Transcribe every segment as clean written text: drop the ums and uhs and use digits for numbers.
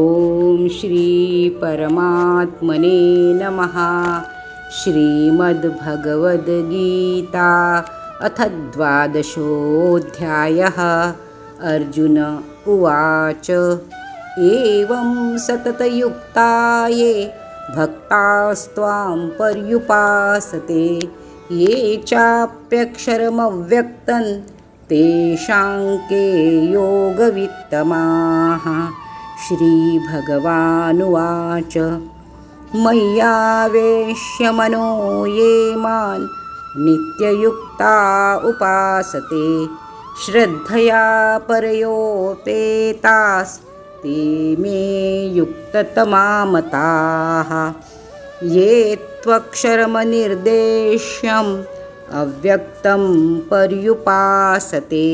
ओम श्री परमात्मने नमः। श्रीमद्भगवद्गीता अथ 12 अर्जुन उवाच एवं सततयुक्ता ये भक्तास्त्वां पर्युपासते ये चाप्यक्षरमव्यक्तं तेषां के योगवित्तमाः। श्रीभगवानुवाच मय्यावेश्य मनो ये मां नित्ययुक्ता उपासते श्रद्धया परयोपेतास्ते मे युक्ततमा मताः। ये त्वक्षरमनिर्देश्यम् अव्यक्तं पर्युपासते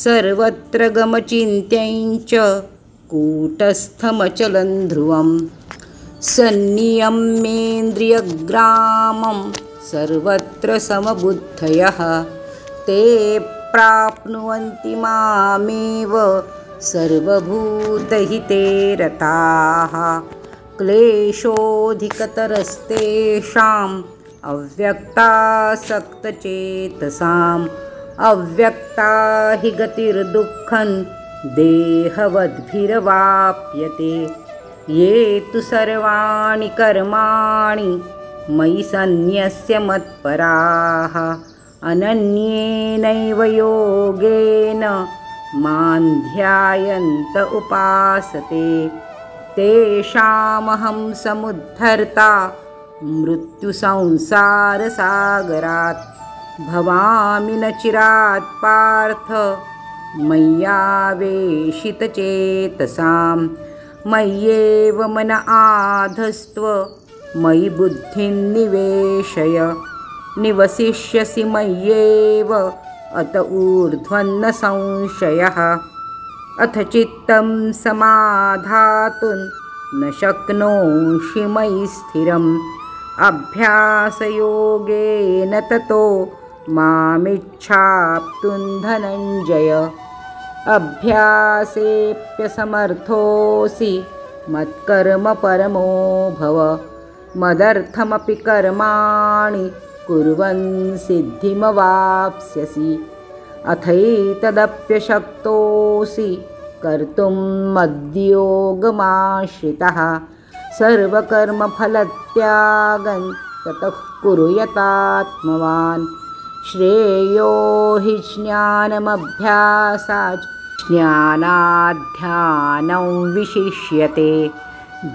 सर्वत्र गमचिन्त्यं च कूटस्थमचलं ध्रुवं सन्नियम्येन्द्रियग्रामं सर्वत्र समबुद्धयः ते प्राप्नुवन्ति मामेव सर्वभूतहिते रताः। क्लेशोऽधिकतरस्तेषाम् अव्यक्तासक्तचेतसाम् अव्यक्ता हि गतिर्दुःखं देहवद्भिरवाप्यते। ये तु सर्वाणि कर्माणि मयि सन्न्यस्य मत्पराः अनन्येनैव योगेन मां ध्यायन्त उपासते तेषामहं समुद्धर्ता मृत्युसंसारसागरात्। भवामि न चिरात् पार्थ मय्यावेशितचेतसां मय्येव मन आधस्त्व मयि बुद्धिं निवेशय निवसिष्यसि मय्येव अत ऊर्ध्वन्न संशयः। अथ चित्तं समाधातुं न शक्नोषि मयि स्थिरम् अभ्यासयोगेन ततो मामिच्छाप्तुं धनञ्जय। अभ्यासेऽप्यसमर्थोऽसि मत्कर्म परमो भव मदर्थमपि कर्माणि कुर्वन् सिद्धिमवाप्स्यसि। अथैतदप्यशक्तोऽसि कर्तुं मद्योगमाश्रितः सर्वकर्मफलत्यागं ततः कुरु यतात्मवान्। श्रेयो हि ज्ञानमभ्यासाच् ज्ञानाध्यानं विशिष्यते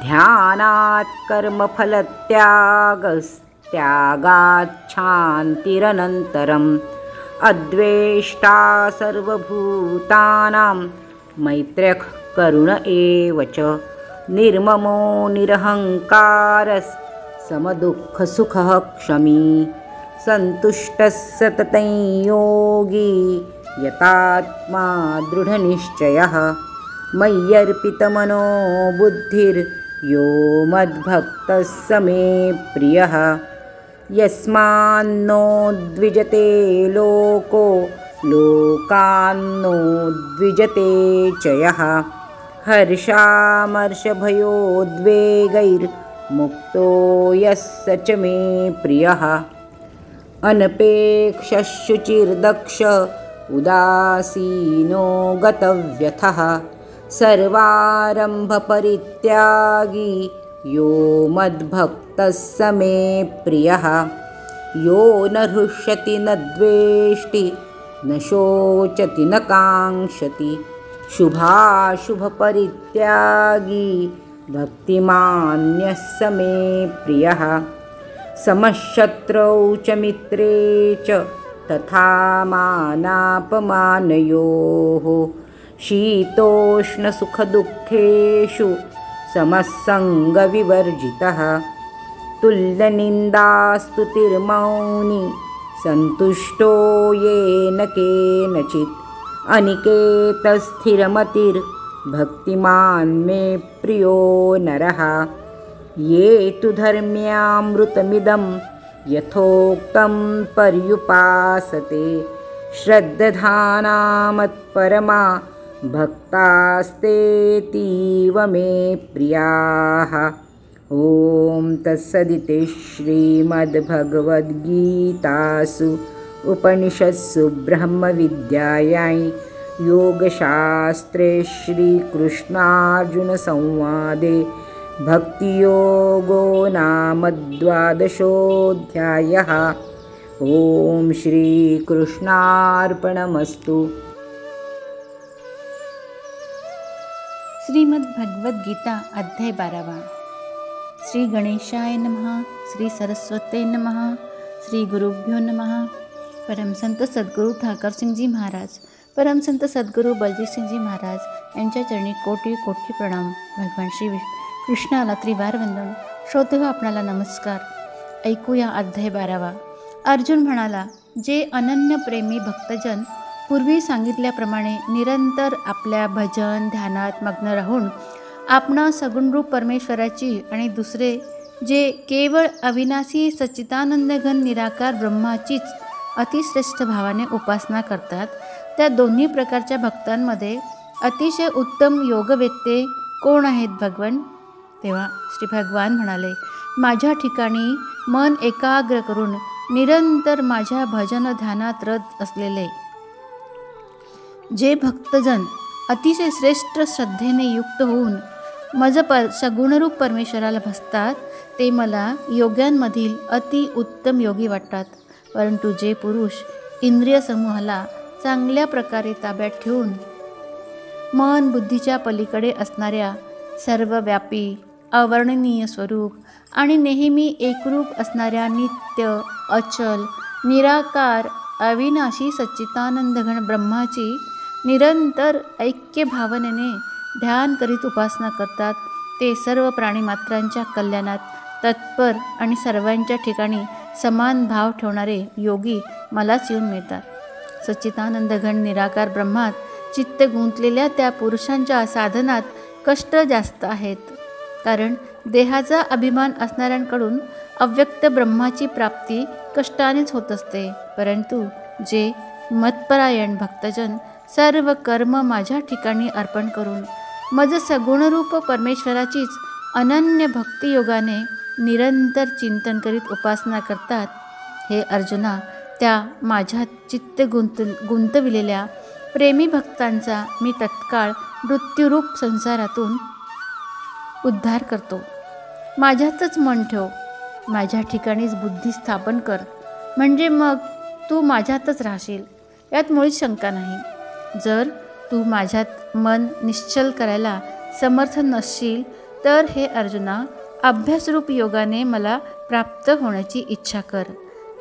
ध्यानात् कर्मफलत्यागस्त्यागात् शान्तिरनन्तरम्। अद्वेष्टा सर्वभूतानां मैत्रः करुण एव च निर्ममो निरहङ्कारः समदुःखसुखः क्षमी सन्तुष्टः सततं योगी यतात्मा दृढनिश्चयः। मय्यर्पितमनो बुद्धिर्यो मद्भक्तः स मे प्रियः। यस्मान्नो द्विजते लोको लोकान्नो द्विजते च यः हर्षामर्षभयोद्वेगैर्मुक्तो यः स च मे प्रियः। अनपेक्षशुचिर्दक्ष उदासीनो गतव्यथः सर्वारम्भपरित्यागी यो मद्भक्तः स मे प्रियः। यो न हृष्यति न द्वेष्टि न शोचति न काङ्क्षति शुभाशुभपरित्यागी भक्तिमान्यः स मे प्रियः। समशत्रौ च मित्रे च तथा मानापमानयोः शीतोष्णसुखदुःखेषु समसङ्गविवर्जितः। तुल्यनिन्दास्तुतिर्मौनी सन्तुष्टो येन केनचित् अनिकेतस्थिरमतिर्भक्तिमान् मे प्रियो नरः। ये तु धर्म्यामृतमिदं यथोक्तं पर्युपासते श्रद्धाना मत्परमा भक्तास्तेऽतीव मे प्रियाः। ॐ तत्सदिति श्रीमद्भगवद्गीतासु उपनिषत्सु ब्रह्मविद्यायां योगशास्त्रे श्रीकृष्णार्जुनसंवादे भक्तियोगो नाम द्वादशोऽध्यायः। ॐ श्रीकृष्णार्पणमस्तु। श्रीमद्भगवद्गीता अध्याय 12। श्री गणेशाय नमः, श्री सरस्वते नमः, श्री गुरुभ्यो नमः। परमसंत सद्गुरू ठाकरसिंगजी महाराज, परमसंत सद्गुरू बलजीतसिंगजी महाराज यांच्या चरणी कोटी कोटी प्रणाम। भगवान श्री कृष्णाला त्रिवार वंदन। श्रोते हो, आपणाला नमस्कार। ऐकूया अध्याय 12। अर्जुन म्हणाला, जे अनन्य प्रेमी भक्तजन पूर्वी सांगितल्याप्रमाणे निरंतर आपल्या भजन ध्यानात मग्न राहून आपणा सगुणरूप परमेश्वराची आणि दुसरे जे केवळ अविनाशी सच्चिदानंदघन निराकार ब्रह्माचीच अतिश्रेष्ठ भावाने उपासना करतात, त्या दोन्ही प्रकारच्या भक्तांमध्ये अतिशय उत्तम योगवेत्ते कोण आहेत भगवन? तेव्हा श्री भगवान म्हणाले, माझ्या ठिकाणी मन एकाग्र करून निरंतर माझ्या भजन ध्यानात रत असलेले जे भक्तजन अतिशय श्रेष्ठ श्रद्धेने युक्त होऊन मज सगुणरूप परमेश्वराला भजतात, ते मला योग्यांमधील अति उत्तम योगी वाटतात। परंतु जे पुरुष इंद्रिय समूहाला चांगल्या प्रकारे ताब्यात ठेवून मन बुद्धीच्या पलीकडे असणाऱ्या सर्वव्यापी अवर्णनीय स्वरूप आणि नेहमी एकरूप असणाऱ्या नित्य अचल निराकार अविनाशी सच्चिदानंदघन ब्रह्माची निरंतर ऐक्य भावनेने ध्यान करीत उपासना करतात, ते सर्व प्राणीमात्रांच्या कल्याणात तत्पर आणि सर्वांच्या ठिकाणी समान भाव ठेवणारे योगी मलाच येऊन मिळतात। सच्चिदानंदघन निराकार ब्रह्मात चित्त गुंतलेल्या त्या पुरुषांच्या साधनात कष्ट जास्त आहेत, कारण देहाचा अभिमान असणाऱ्यांकडून अव्यक्त ब्रह्माची प्राप्ती कष्टानेच होत असते। परंतु जे मतपरायण भक्तजन सर्व कर्म माझ्या ठिकाणी अर्पण करून मज सगुणरूप परमेश्वराचीच अनन्य भक्तियोगाने निरंतर चिंतन करीत उपासना करतात, हे अर्जुना, त्या माझ्या चित्त गुंतविलेल्या प्रेमी भक्तांचा मी तत्काळ मृत्यूरूप संसारातून उद्धार करतो। माझ्यातच मन ठेव, माझ्या ठिकाणीच बुद्धी स्थापन कर, म्हणजे मग तू माझ्यातच राहशील, यात मुळीच शंका नाही। जर तू माझ्यात मन निश्चल करायला समर्थ नसशील तर हे अर्जुना, अभ्यासरूप योगाने मला प्राप्त होण्याची इच्छा कर।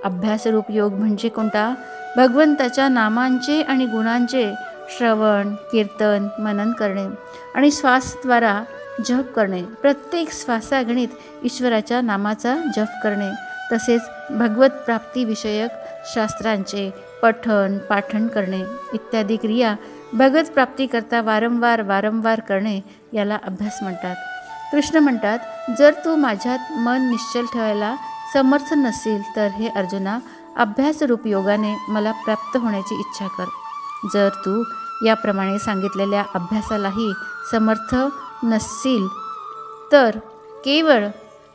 अभ्यासरूप योग म्हणजे कोणता? भगवंताच्या नामांचे आणि गुणांचे श्रवण कीर्तन मनन करणे आणि श्वासद्वारा जप करणे, प्रत्येक श्वासागणित ईश्वराच्या नामाचा जप करणे, तसेच भगवत प्राप्तीविषयक शास्त्रांचे पठण पाठन करणे इत्यादी क्रिया भगवत प्राप्तीकरता वारंवार करणे, याला अभ्यास म्हणतात। कृष्ण म्हणतात, जर तू माझ्यात मन निश्चल ठेवायला समर्थ नसेल तर हे अर्जुना, अभ्यासरूप योगाने मला प्राप्त होण्याची इच्छा कर। जर तू याप्रमाणे सांगितलेल्या अभ्यासालाही समर्थ नसशील तर केवळ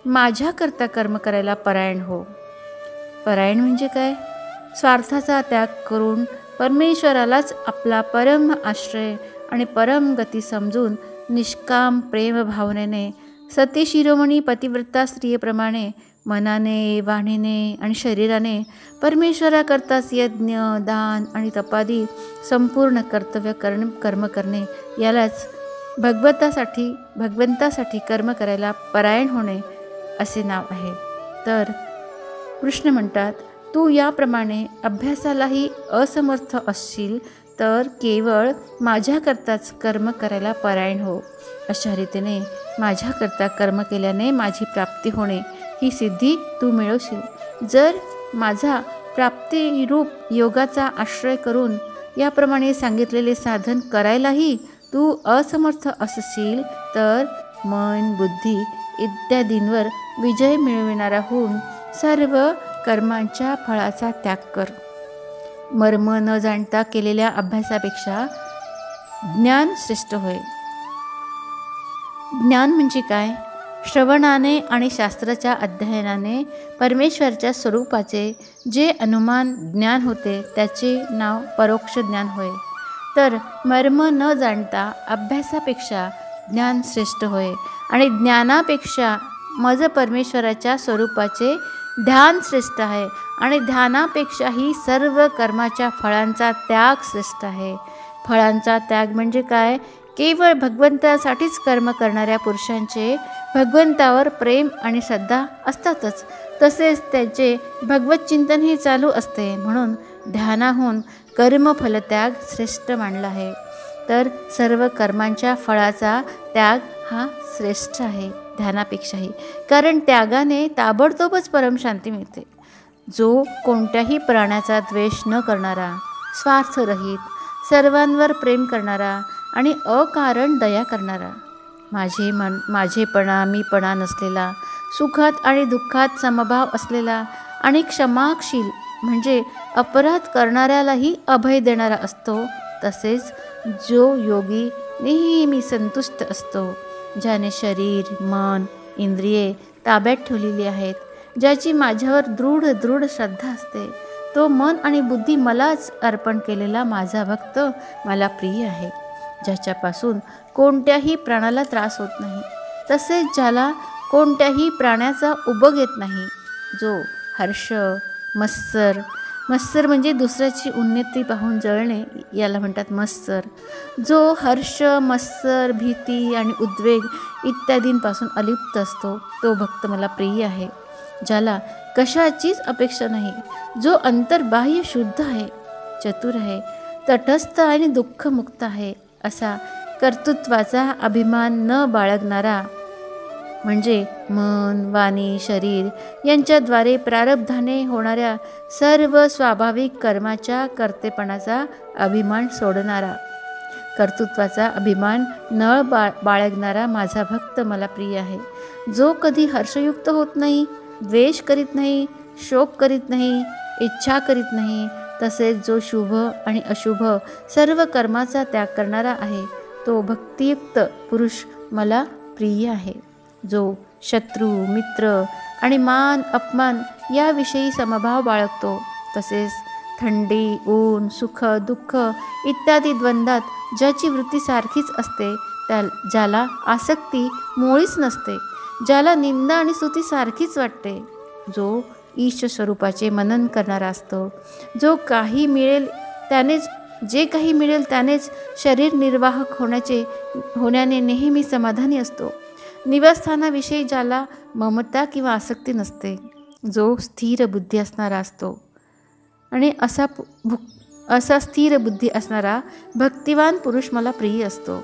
माझ्याकरता कर्म करायला परायण हो। परायण म्हणजे काय? स्वार्थाचा त्याग करून परमेश्वरालाच आपला परम आश्रय आणि परम गती समजून निष्काम प्रेम भावनेने सती शिरोमणी पतिव्रता स्त्रियेप्रमाणे मनाने वाणीने आणि शरीराने परमेश्वराकरताच यज्ञ दान आणि तपादी संपूर्ण कर्तव्य कर्म करणे, यालाच भगवंतासाठी कर्म करायला परायण होणे असे नाव आहे। तर कृष्ण म्हणतात, तू याप्रमाणे अभ्यासालाही असमर्थ असशील तर केवळ माझ्याकरताच कर्म करायला परायण हो। अशा रीतीने माझ्याकरता कर्म केल्याने माझी प्राप्ती होणे ही सिद्धी तू मिळवशील। जर माझा प्राप्तिरूप योगाचा आश्रय करून याप्रमाणे सांगितलेले साधन करायलाही तू असमर्थ असशील तर मन बुद्धी इत्यादींवर विजय मिळविणारा होऊन सर्व कर्मांच्या फळाचा त्याग कर। मर्म न जाणता केलेल्या अभ्यासापेक्षा ज्ञान श्रेष्ठ होय. ज्ञान म्हणजे काय? श्रवणाने आणि शास्त्राच्या अध्ययनाने परमेश्वराच्या स्वरूपाचे जे अनुमान ज्ञान होते त्याचे नाव परोक्ष ज्ञान होय. तर मर्म न जाणता अभ्यासापेक्षा ज्ञान श्रेष्ठ होय आणि ज्ञानापेक्षा मज परमेश्वराच्या स्वरूपाचे ध्यान श्रेष्ठ आहे आणि ध्यानापेक्षाही सर्व कर्माच्या फळांचा त्याग श्रेष्ठ आहे. फळांचा त्याग म्हणजे काय? केवळ भगवंतासाठीच कर्म करणाऱ्या पुरुषांचे भगवंतावर प्रेम आणि श्रद्धा असतातच, तसेच त्याचे भगवत चिंतनही चालू असते. म्हणून ध्यानाहून कर्मफलत्याग श्रेष्ठ मानला आहे. तर सर्व कर्मांच्या फळाचा त्याग हा श्रेष्ठ आहे ध्यानापेक्षाही, कारण त्यागाने ताबडतोबच परमशांती मिळते. जो कोणत्याही प्राण्याचा द्वेष न करणारा, स्वार्थरहित, सर्वांवर प्रेम करणारा आणि अकारण दया करणारा, माझेपणा मीपणा नसलेला, सुखात आणि दुःखात समभाव असलेला आणि क्षमाशील म्हणजे अपराध करणाऱ्यालाही अभय देणारा असतो. तसेच जो योगी नेहमी संतुष्ट असतो, ज्याने शरीर, मन, इंद्रिये ताब्यात ठेवलेली आहेत, ज्याची माझ्यावर दृढ श्रद्धा असते, तो मन आणि बुद्धी मलाच अर्पण केलेला माझा भक्त मला प्रिय आहे. ज्याच्यापासून कोणत्याही प्राण्याला त्रास होत नाही, तसेच ज्याला कोणत्याही प्राण्याचा उपभोग येत नाही, जो हर्ष, मत्सर म्हणजे दुसऱ्याची उन्नती पाहून जळणे, याला म्हणतात मत्सर, जो हर्ष, मत्सर, भीती आणि उद्वेग इत्यादींपासून अलिप्त असतो, तो भक्त मला प्रिय आहे. ज्याला कशाचीच अपेक्षा नाही, जो अंतर्बाह्य शुद्ध आहे, चतुर आहे, तटस्थ आणि दुःखमुक्त आहे, असा कर्तृत्वाचा अभिमान न बाळगणारा, म्हणजे मन, वाणी, शरीर यांच्याद्वारे प्रारब्धाने होणाऱ्या सर्व स्वाभाविक कर्माच्या कर्तेपणाचा अभिमान सोडणारा, कर्तृत्वाचा अभिमान न बाळगणारा माझा भक्त मला प्रिय आहे. जो कधी हर्षयुक्त होत नाही, द्वेष करीत नाही, शोक करीत नाही, इच्छा करीत नाही, तसेच जो शुभ आणि अशुभ सर्व कर्माचा त्याग करणारा आहे, तो भक्तियुक्त पुरुष मला प्रिय आहे. जो शत्रू, मित्र आणि मान अपमान याविषयी समभाव बाळगतो, तसेच थंडी, ऊन, सुख, दुःख इत्यादी द्वंद्वात ज्याची वृत्ती सारखीच असते, ज्याला आसक्ती मुळीच नसते, ज्याला निंदा आणि स्तुती सारखीच वाटते, जो ईश स्वरूपाचे मनन करणारा असतो, जो जे काही मिळेल त्यानेच शरीर निर्वाहक होण्याने नेहमी समाधानी असतो, निवासस्थानाविषयी ज्याला ममता किंवा आसक्ती नसते, जो स्थिर बुद्धी असणारा असतो आणि असा स्थिर बुद्धी असणारा भक्तिवान पुरुष मला प्रिय असतो.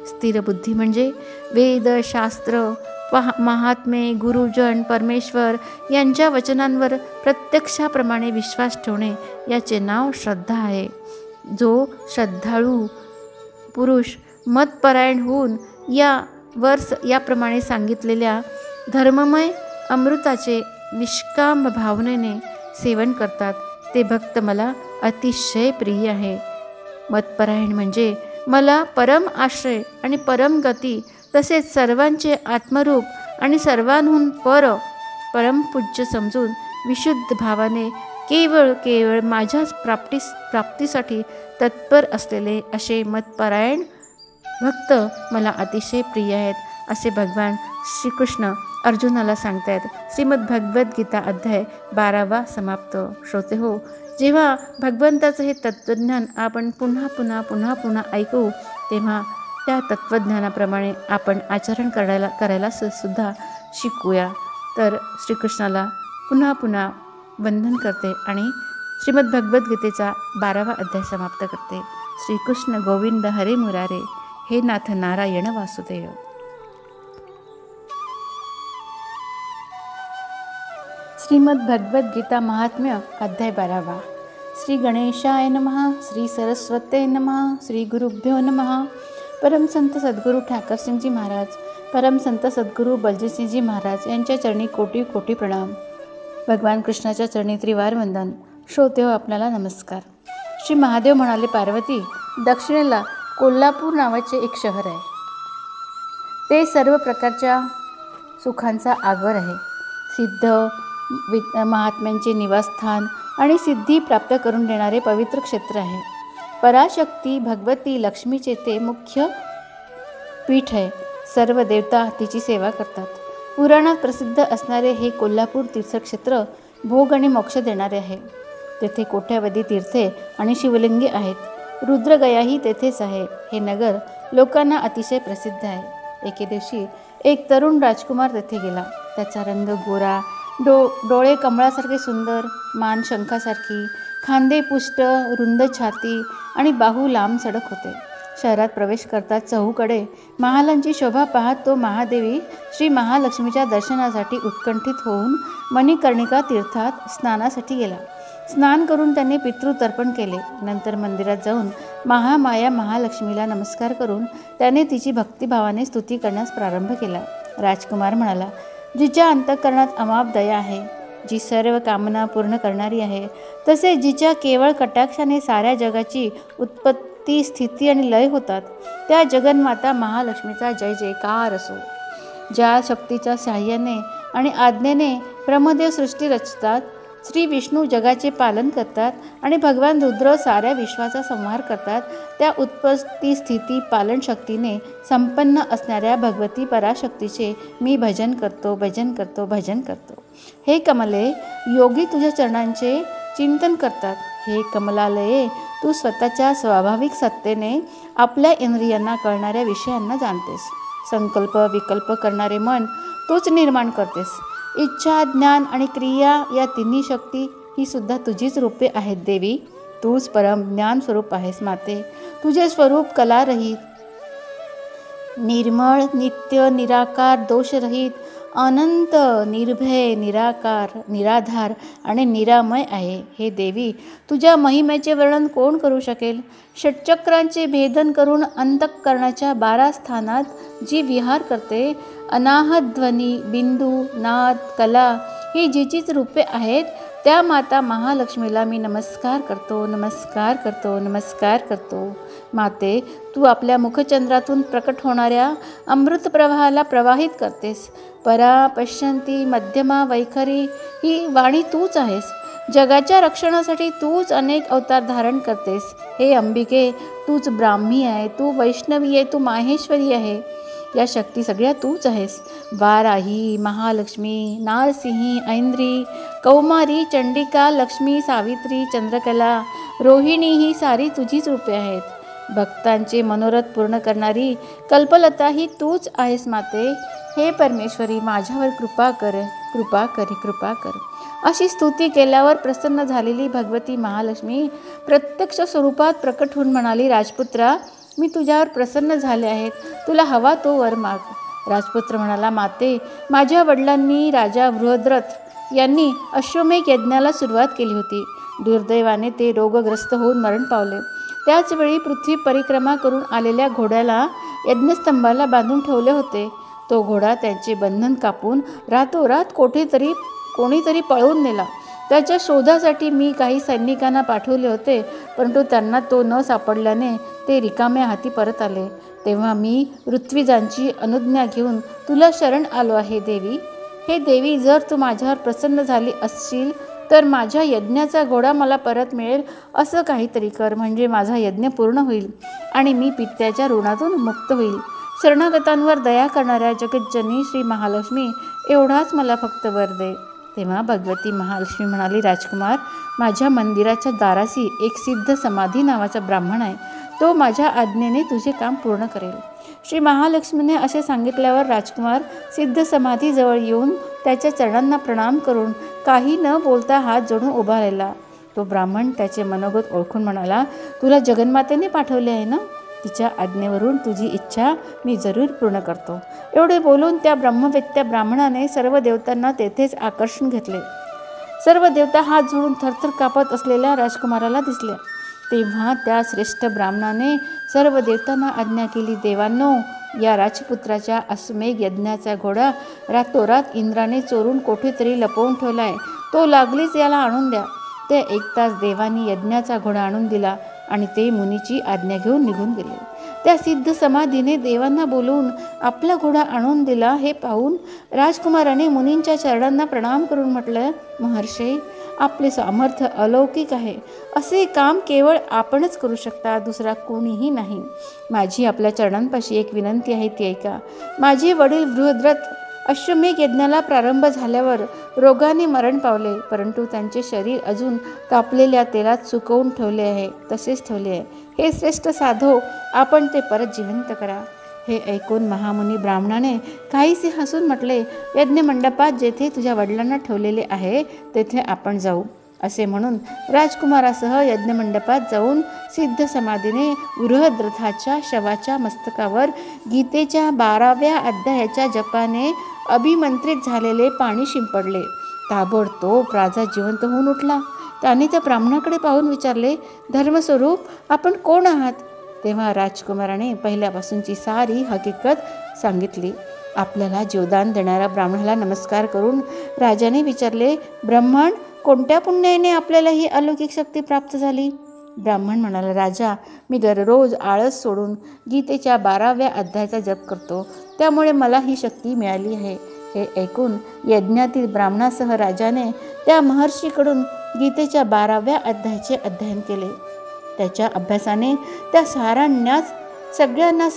स्थिर बुद्धी म्हणजे वेद, शास्त्र, महात्मे, गुरुजन, परमेश्वर यांच्या वचनांवर प्रत्यक्षाप्रमाणे विश्वास ठेवणे, याचे नाव श्रद्धा आहे. जो श्रद्धाळू पुरुष मतपरायण होऊन याप्रमाणे सांगितलेल्या धर्ममय अमृताचे निष्काम भावनेने सेवन करतात, ते भक्त मला अतिशय प्रिय आहे. मतपरायण म्हणजे मला परम आश्रय आणि परम गती, तसेच सर्वांचे आत्मरूप आणि सर्वांहून परमपूज्य समजून विशुद्ध भावाने केवळ माझ्याच प्राप्तीसाठी तत्पर असलेले असे मतपरायण भक्त मला अतिशय प्रिय आहेत, असे भगवान श्रीकृष्ण अर्जुनाला सांगतायत. श्रीमद भगवद्गीता अध्याय 12 समाप्त. श्रोते हो, जेव्हा भगवंताचं हे तत्त्वज्ञान आपण पुन्हा ऐकू, तेव्हा त्या तत्त्वज्ञानाप्रमाणे आपण आचरण करायला सुद्धा शिकूया. तर श्रीकृष्णाला पुन्हा वंदन करते आणि श्रीमद भगवद्गीतेचा 12वा अध्याय समाप्त करते. श्रीकृष्ण गोविंद हरे मुरारे, हे नाथ नारायण वासुदेव. श्रीमद भगवद्गीता महात्म्य अध्याय 12. श्री गणेशाय नमः. श्री सरस्वते नमः. श्री गुरुभ्यो नमः. परमसंत सद्गुरू ठाकरसिंगजी महाराज, परमसंत सद्गुरू बलजीतसिंगजी महाराज यांच्या चरणी कोटी कोटी प्रणाम. भगवान कृष्णाच्या चरणी त्रिवार वंदन. श्रोते हो, आपल्याला नमस्कार. श्री महादेव म्हणाले, पार्वती, दक्षिणेला कोल्हापूर नावाचे एक शहर आहे. ते सर्व प्रकारच्या सुखांचा आगर आहे. सिद्ध महात्म्यांचे निवासस्थान आणि सिद्धी प्राप्त करून देणारे पवित्र क्षेत्र आहे. पराशक्ती भगवती लक्ष्मीचे ते मुख्य पीठ आहे. सर्व देवता तिची सेवा करतात. पुराणात प्रसिद्ध असणारे हे कोल्हापूर तीर्थक्षेत्र भोग आणि मोक्ष देणारे आहे. तेथे कोट्यावधी तीर्थे आणि शिवलिंगे आहेत. रुद्रगयाही तेथेच आहे. हे नगर लोकांना अतिशय प्रसिद्ध आहे. एके दिवशी एक तरुण राजकुमार तेथे गेला. त्याचा रंग गोरा, डोळे कमळासारखे सुंदर, मान शंखासारखी, खांदे पुष्ट, रुंद छाती आणि बाहू लांब सडक होते. शहरात प्रवेश करताच चहूकडे महालांची शोभा पाहत तो महादेवी श्री महालक्ष्मीच्या दर्शनासाठी उत्कंठित होऊन मणिकर्णिका तीर्थात स्नानासाठी गेला. स्नान करून त्याने पितृतर्पण केले. नंतर मंदिरात जाऊन महामाया महालक्ष्मीला नमस्कार करून त्याने तिची भक्तिभावाने स्तुती करण्यास प्रारंभ केला. राजकुमार म्हणाला, जिच्या अंतःकरणात अमाप दया आहे, जी सर्व कामना पूर्ण करणारी आहे, तसे जिच्या केवळ कटाक्षाने साऱ्या जगाची उत्पत्ती स्थिती आणि लय होतात, त्या जगन्माता महालक्ष्मीचा जय जयकार असो. ज्या शक्तीच्या साह्याने आणि आज्ञेने ब्रह्मदेव सृष्टी रचतात, श्री विष्णू जगाचे पालन करतात आणि भगवान रुद्र साऱ्या विश्वाचा संहार करतात, त्या उत्पत्ती स्थिती पालन शक्तीने संपन्न असणाऱ्या भगवती पराशक्तीचे मी भजन करतो, भजन करतो, भजन करतो. हे कमले, योगी तुझ्या चरणांचे चिंतन करतात. हे कमलालये, तू स्वतःच्या स्वाभाविक सत्तेने आपल्या इंद्रियांना कळणाऱ्या विषयांना जाणतेस. संकल्प विकल्प करणारे मन तूच निर्माण करतेस. इच्छा, ज्ञान आणि क्रिया या तिन्ही शक्ती ही सुद्धा तुझीच रूपे आहेत देवी. तूच परम ज्ञान स्वरूप आहेस माते. तुझे स्वरूप कलारहित, निर्मळ, नित्य, निराकार, दोषरहित, अनंत, निर्भय, निराकार, निराधार आणि निरामय आहे. हे देवी, तुझ्या महिमेचे वर्णन कोण करू शकेल? षटचक्रांचे भेदन करून अंतःकरणाच्या 12 स्थानात जी विहार करते, अनाहत ध्वनी, बिंदू, नाद, कला ही जिचीच रूपे आहेत, त्या माता महालक्ष्मीला मी नमस्कार करतो, नमस्कार करतो, नमस्कार करतो. माते, तू आपल्या मुखचंद्रातून प्रकट होणाऱ्या अमृत प्रवाहाला प्रवाहित करतेस. परा, पश्यंती, मध्यमा, वैखरी ही वाणी तूच आहेस. जगाच्या रक्षणासाठी तूच अनेक अवतार धारण करतेस. हे अंबिके, तूच ब्राह्मी आहे, तू वैष्णवी आहे, तू माहेश्वरी आहे. या शक्ती सगळ्या तूच आहेस. वाराही, महालक्ष्मी, नारसिंही, ऐंद्री, कौमारी, चंडिका, लक्ष्मी, सावित्री, चंद्रकला, रोहिणी ही सारी तुझीच रूपे आहेत. भक्तांचे मनोरथ पूर्ण करणारी कल्पलता ही तूच आहेस माते. हे परमेश्वरी, माझ्यावर कृपा कर, कृपा कर, कृपा कर. अशी स्तुती केल्यावर प्रसन्न झालेली भगवती महालक्ष्मी प्रत्यक्ष स्वरूपात प्रकट होऊन म्हणाली, राजपुत्रा, मी तुझ्यावर प्रसन्न झाले आहेत. तुला हवा तो वर माग. राजपुत्र म्हणाला, माते, माझ्या वडिलांनी राजा बृहद्रथ यांनी अश्वमेध यज्ञाला सुरुवात केली होती. दुर्दैवाने ते रोगग्रस्त होऊन मरण पावले. त्याचवेळी पृथ्वी परिक्रमा करून आलेल्या घोड्याला यज्ञस्तंभाला बांधून ठेवले होते. तो घोडा त्यांचे बंधन कापून रातोरात कोणीतरी पळवून नेला. त्याच्या शोधासाठी मी काही सैनिकांना पाठवले होते, परंतु त्यांना तो न सापडल्याने ते रिकाम्या हाती परत आले. तेव्हा मी ऋत्विजांची अनुज्ञा घेऊन तुला शरण आलो आहे देवी. हे देवी, जर तू माझ्यावर प्रसन्न झाली असशील तर माझ्या यज्ञाचा घोडा मला परत मिळेल असं काहीतरी कर, म्हणजे माझा यज्ञ पूर्ण होईल आणि मी पित्याच्या ऋणातून मुक्त होईल. शरणागतांवर दया करणाऱ्या जगज्जनी श्री महालक्ष्मी, एवढाच मला फक्त वर दे. तेव्हा भगवती महालक्ष्मी म्हणाली, राजकुमार, माझ्या मंदिराच्या दाराशी एक सिद्ध समाधी नावाचा ब्राह्मण आहे. तो माझ्या आज्ञेने तुझे काम पूर्ण करेल. श्री महालक्ष्मीने असे सांगितल्यावर राजकुमार सिद्ध समाधीजवळ येऊन त्याच्या चरणांना प्रणाम करून काही न बोलता हात जोडून उभा राहिला. तो ब्राह्मण त्याचे मनोगत ओळखून म्हणाला, तुला जगन्मातेने पाठवले आहे ना? तिच्या आज्ञेवरून तुझी इच्छा मी जरूर पूर्ण करतो. एवढे बोलून त्या ब्रह्मवेत्या ब्राह्मणाने सर्व देवतांना तेथेच आकर्षण घेतले. सर्व देवता हात जोडून थरथर कापत असलेल्या राजकुमाराला दिसल्या. तेव्हा त्या श्रेष्ठ ब्राह्मणाने सर्व देवतांना आज्ञा केली, देवांनो, या राजपुत्राच्या अश्वमेध यज्ञाचा घोडा रातोरात इंद्राने चोरून कोठेतरी लपवून ठेवला आहे. तो लागलीच याला आणून द्या. ते 1 तास देवांनी यज्ञाचा घोडा आणून दिला आणि ते मुनीची आज्ञा घेऊन निघून गेले. त्या सिद्ध समाधीने देवांना बोलवून आपला घोडा आणून दिला हे पाहून राजकुमाराने मुनींच्या चरणांना प्रणाम करून म्हटलं, महर्षी, आपले सामर्थ्य अलौकिक आहे. असे काम केवळ आपणच करू शकता, दुसरा कोणीही नाही. माझी आपल्या चरणांपाशी एक विनंती आहे, ती ऐका. माझे वडील बृहद्रथ अश्वमेघ यज्ञाला प्रारंभ झाल्यावर रोगाने मरण पावले, परंतु त्यांचे शरीर अजून तापलेल्या तेलात सुकवून ठेवले आहे, तसेच ठेवले आहे. हे श्रेष्ठ साधो, आपण ते परत जिवंत करा. हे ऐकून महामुनी ब्राह्मणाने काहीसे हसून म्हटले, यज्ञमंडपात जेथे तुझ्या वडिलांना ठेवलेले आहे तेथे आपण जाऊ. असे म्हणून राजकुमारासह यज्ञमंडपात जाऊन सिद्ध समाधीने बृहद्रथाच्या शवाच्या मस्तकावर गीतेच्या 12व्या अध्यायाच्या जपाने अभिमंत्रित झालेले पाणी शिंपडले. ताबडतोब राजा जिवंत होऊन उठला. त्याने त्या ब्राह्मणाकडे पाहून विचारले, धर्मस्वरूप, आपण कोण आहात? तेव्हा राजकुमाराने पहिल्यापासूनची सारी हकीकत सांगितली. आपल्याला जीवदान देणाऱ्या ब्राह्मणाला नमस्कार करून राजाने विचारले, ब्राह्मण, कोणत्या पुण्याने आपल्याला ही अलौकिक शक्ती प्राप्त झाली? ब्राह्मण म्हणाला, राजा, मी दररोज आळस सोडून गीतेच्या 12व्या अध्यायाचा जप करतो, त्यामुळे मला ही शक्ती मिळाली आहे. हे ऐकून यज्ञातील ब्राह्मणासह राजाने त्या महर्षीकडून गीतेच्या 12व्या अध्यायाचे अध्ययन केले. त्याच्या अभ्यासाने त्या सारांनाच सगळ्यांना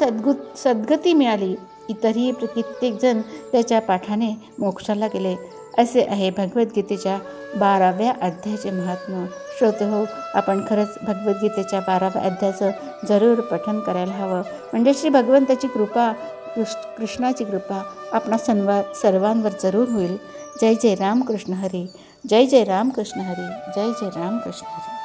सद्गती मिळाली. इतरही कित्येकजण त्याच्या पाठाने मोक्षाला गेले. असे आहे भगवद्गीतेच्या 12व्या अध्यायाचे महात्म्य. श्रोतेहो, आपण खरंच भगवद्गीतेच्या 12व्या अध्यायाचं जरूर पठण करायला हवं, म्हणजे श्री भगवंताची कृपा, कृष्णाची कृपा आपणा सर्वांवर जरूर होईल. जय जय रामकृष्ण हरी. जय जय रामकृष्ण हरी. जय जय रामकृष्ण हरी.